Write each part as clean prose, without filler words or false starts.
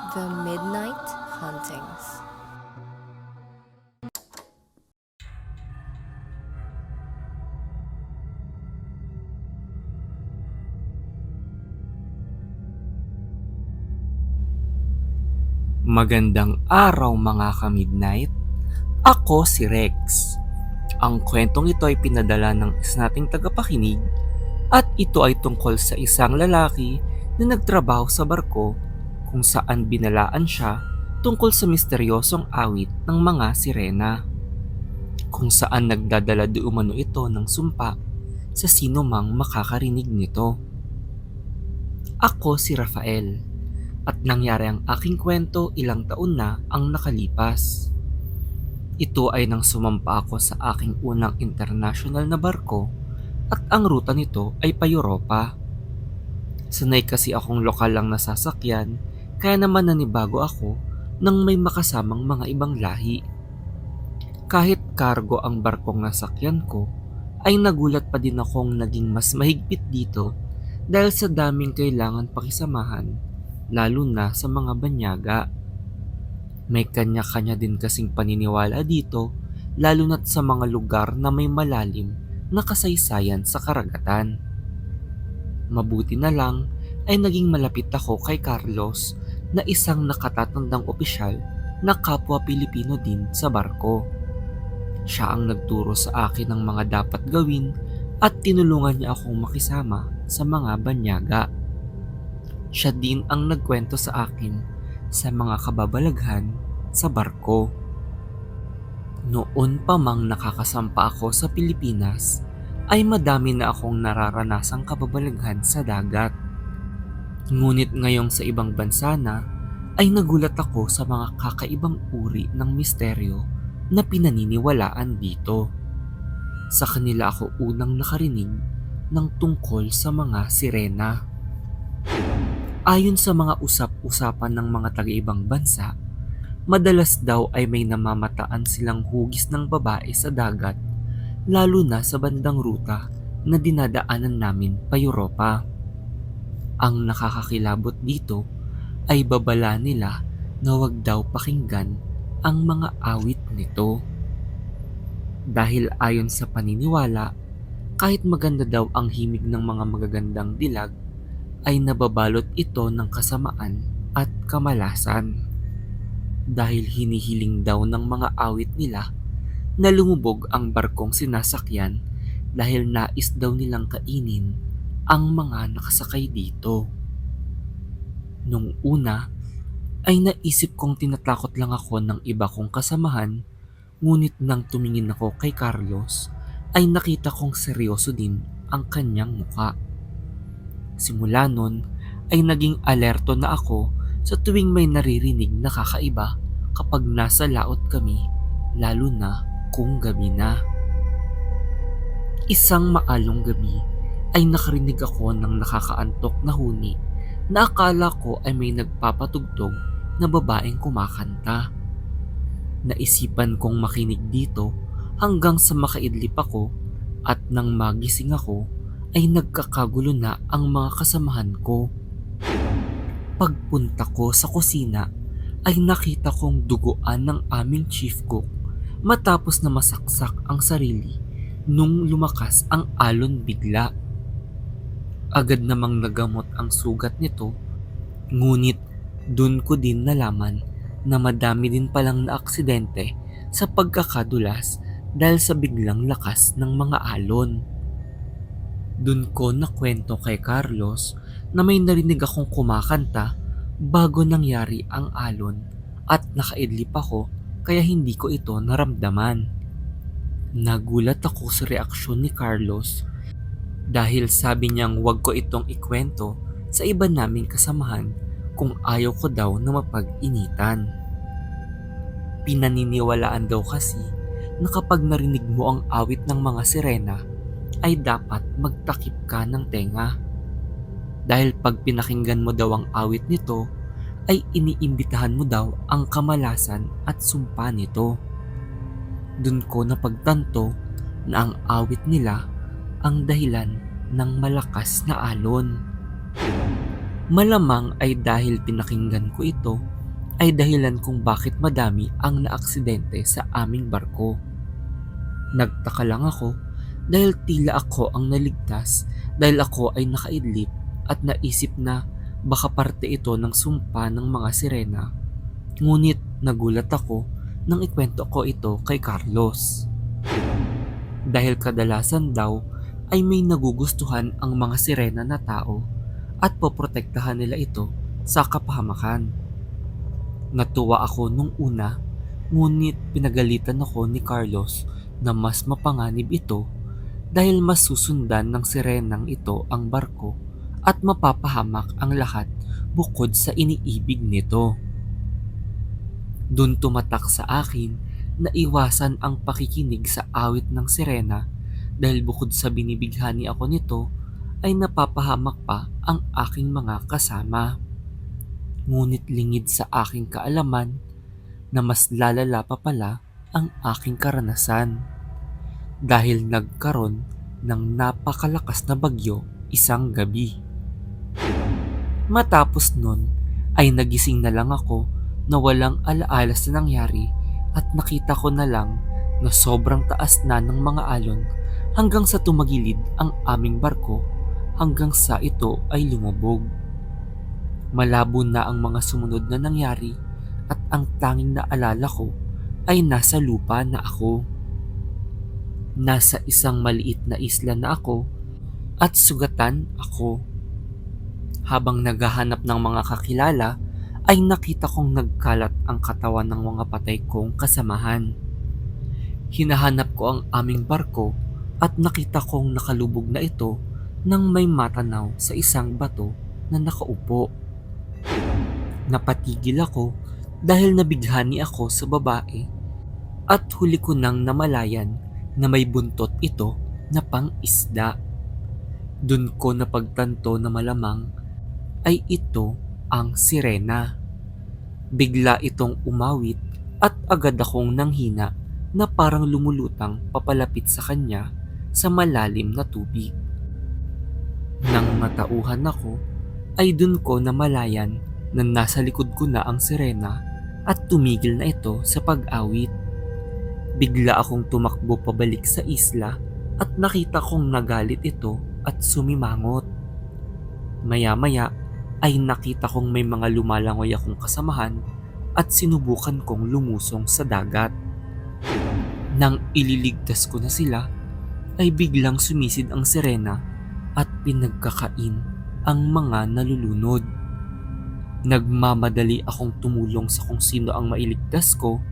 The Midnight Hauntings. Magandang araw mga ka-midnight. Ako si Rex. Ang kwentong ito ay pinadala ng isa nating tagapakinig at ito ay tungkol sa isang lalaki na nagtrabaho sa barko kung saan binalaan siya tungkol sa misteryosong awit ng mga sirena. Kung saan nagdadala di umano ito ng sumpa sa sino mang makakarinig nito. Ako si Rafael. At nangyari ang aking kwento ilang taon na ang nakalipas. Ito ay nang sumampa ako sa aking unang international na barko at ang ruta nito ay pa-Europa. Sanay kasi akong lokal lang na sasakyan kaya naman nanibago ako nang may makasamang mga ibang lahi. Kahit cargo ang barkong nasakyan ko, ay nagulat pa din akong naging mas mahigpit dito dahil sa daming kailangan pakisamahan, lalo na sa mga banyaga. May kanya-kanya din kasing paniniwala dito, lalo na't sa mga lugar na may malalim na kasaysayan sa karagatan. Mabuti na lang ay naging malapit ako kay Carlos na isang nakatatandang opisyal na kapwa Pilipino din sa barko. Siya ang nagturo sa akin ng mga dapat gawin at tinulungan niya akong makisama sa mga banyaga. Siya din ang nagkwento sa akin sa mga kababalaghan sa barko. Noon pa mang nakakasampa ako sa Pilipinas, ay madami na akong nararanasang kababalaghan sa dagat. Ngunit ngayong sa ibang bansa na, ay nagulat ako sa mga kakaibang uri ng misteryo na pinaniniwalaan dito. Sa kanila ako unang nakarinig ng tungkol sa mga sirena. Ayon sa mga usap-usapan ng mga taga-ibang bansa, madalas daw ay may namamataan silang hugis ng babae sa dagat, lalo na sa bandang ruta na dinadaanan namin pa Europa. Ang nakakakilabot dito ay babala nila na wag daw pakinggan ang mga awit nito. Dahil ayon sa paniniwala, kahit maganda daw ang himig ng mga magagandang dilag, ay nababalot ito ng kasamaan at kamalasan. Dahil hinihiling daw ng mga awit nila na lumubog ang barkong sinasakyan dahil nais daw nilang kainin ang mga nakasakay dito. Nung una ay naisip kong tinatakot lang ako ng iba kong kasamahan, ngunit nang tumingin ako kay Carlos ay nakita kong seryoso din ang kanyang muka. Simula nun ay naging alerto na ako sa tuwing may naririnig na kakaiba kapag nasa laot kami, lalo na kung gabi na. Isang maalong gabi ay nakarinig ako ng nakakaantok na huni na akala ko ay may nagpapatugtog na babaeng kumakanta. Naisipan kong makinig dito hanggang sa makaidlip ako at nang magising ako ay nagkakagulo na ang mga kasamahan ko. Pagpunta ko sa kusina ay nakita kong duguan ng aming chief cook matapos na masaksak ang sarili nung lumakas ang alon bigla. Agad namang nagamot ang sugat nito, ngunit dun ko din nalaman na madami din palang na aksidente sa pagkakadulas dahil sa biglang lakas ng mga alon. Dun ko nakwento kay Carlos na may narinig akong kumakanta bago nangyari ang alon at nakaidlip ako kaya hindi ko ito naramdaman. Nagulat ako sa reaksyon ni Carlos dahil sabi niyang wag ko itong ikwento sa iba naming kasamahan kung ayaw ko daw na mapag-initan. Pinaniniwalaan daw kasi na kapag narinig mo ang awit ng mga sirena ay dapat magtakip ka ng tenga. Dahil pag pinakinggan mo daw ang awit nito, ay iniimbitahan mo daw ang kamalasan at sumpa nito. Dun ko napagtanto na ang awit nila ang dahilan ng malakas na alon. Malamang ay dahil pinakinggan ko ito ay dahilan kung bakit madami ang naaksidente sa aming barko. Nagtaka lang ako dahil tila ako ang naligtas dahil ako ay nakaidlip at naisip na baka parte ito ng sumpa ng mga sirena. Ngunit nagulat ako nang ikwento ko ito kay Carlos. Dahil kadalasan daw ay may nagugustuhan ang mga sirena na tao at poprotektahan nila ito sa kapahamakan. Natuwa ako nung una, ngunit pinagalitan ako ni Carlos na mas mapanganib ito dahil mas susundan ng sirenang ito ang barko at mapapahamak ang lahat bukod sa iniibig nito. Dun tumatak sa akin na iwasan ang pakikinig sa awit ng sirena dahil bukod sa binibighani ako nito ay napapahamak pa ang aking mga kasama. Ngunit lingid sa aking kaalaman na mas lalala pa pala ang aking karanasan dahil nagkaroon ng napakalakas na bagyo isang gabi. Matapos nun ay nagising na lang ako na walang alaala sa nangyari at nakita ko na lang na sobrang taas na ng mga alon hanggang sa tumagilid ang aming barko hanggang sa ito ay lumubog. Malabo na ang mga sumunod na nangyari at ang tanging naalala ko ay nasa lupa na ako. Nasa isang maliit na isla na ako at sugatan ako. Habang naghahanap ng mga kakilala ay nakita kong nagkalat ang katawan ng mga patay kong kasamahan. Hinahanap ko ang aming barko at nakita kong nakalubog na ito nang may matanaw sa isang bato na nakaupo. Napatigil ako dahil nabighani ako sa babae at huli ko nang namalayan na may buntot ito na pang-isda. Dun ko napagtanto na malamang ay ito ang sirena. Bigla itong umawit at agad akong nanghina na parang lumulutang papalapit sa kanya sa malalim na tubig. Nang matauhan ako, ay dun ko namalayan na nasa likod ko na ang sirena at tumigil na ito sa pag-awit. Bigla akong tumakbo pabalik sa isla at nakita kong nagalit ito at sumimangot. Maya-maya ay nakita kong may mga lumalangoy akong kasamahan at sinubukan kong lumusong sa dagat. Nang ililigtas ko na sila, ay biglang sumisid ang sirena at pinagkakain ang mga nalulunod. Nagmamadali akong tumulong sa kung sino ang mailigtas ko,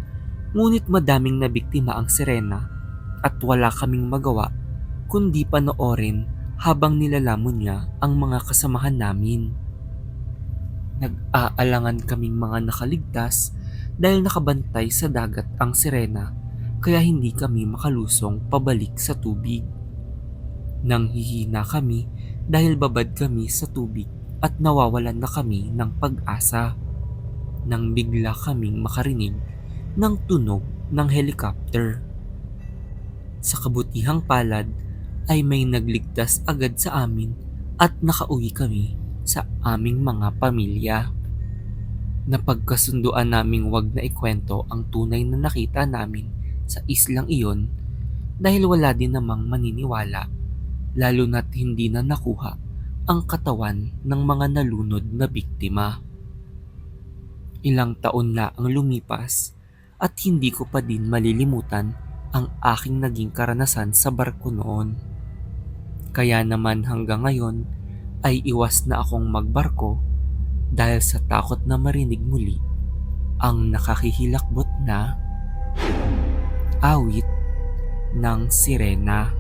ngunit madaming nabiktima ang sirena at wala kaming magawa kundi panoorin habang nilalamon niya ang mga kasamahan namin. Nag-aalangan kaming mga nakaligtas dahil nakabantay sa dagat ang sirena kaya hindi kami makalusong pabalik sa tubig. Nanghihina kami dahil babad kami sa tubig at nawawalan na kami ng pag-asa nang bigla kaming makarinig ng tunog ng helicopter. Sa kabutihang palad ay may nagligtas agad sa amin at nakauwi kami sa aming mga pamilya. Napagkasunduan naming wag na ikwento ang tunay na nakita namin sa islang iyon dahil wala din namang maniniwala, lalo na't hindi na nakuha ang katawan ng mga nalunod na biktima. Ilang taon na ang lumipas at hindi ko pa din malilimutan ang aking naging karanasan sa barko noon. Kaya naman hanggang ngayon ay iwas na akong magbarko dahil sa takot na marinig muli ang nakakihilakbot na awit ng sirena.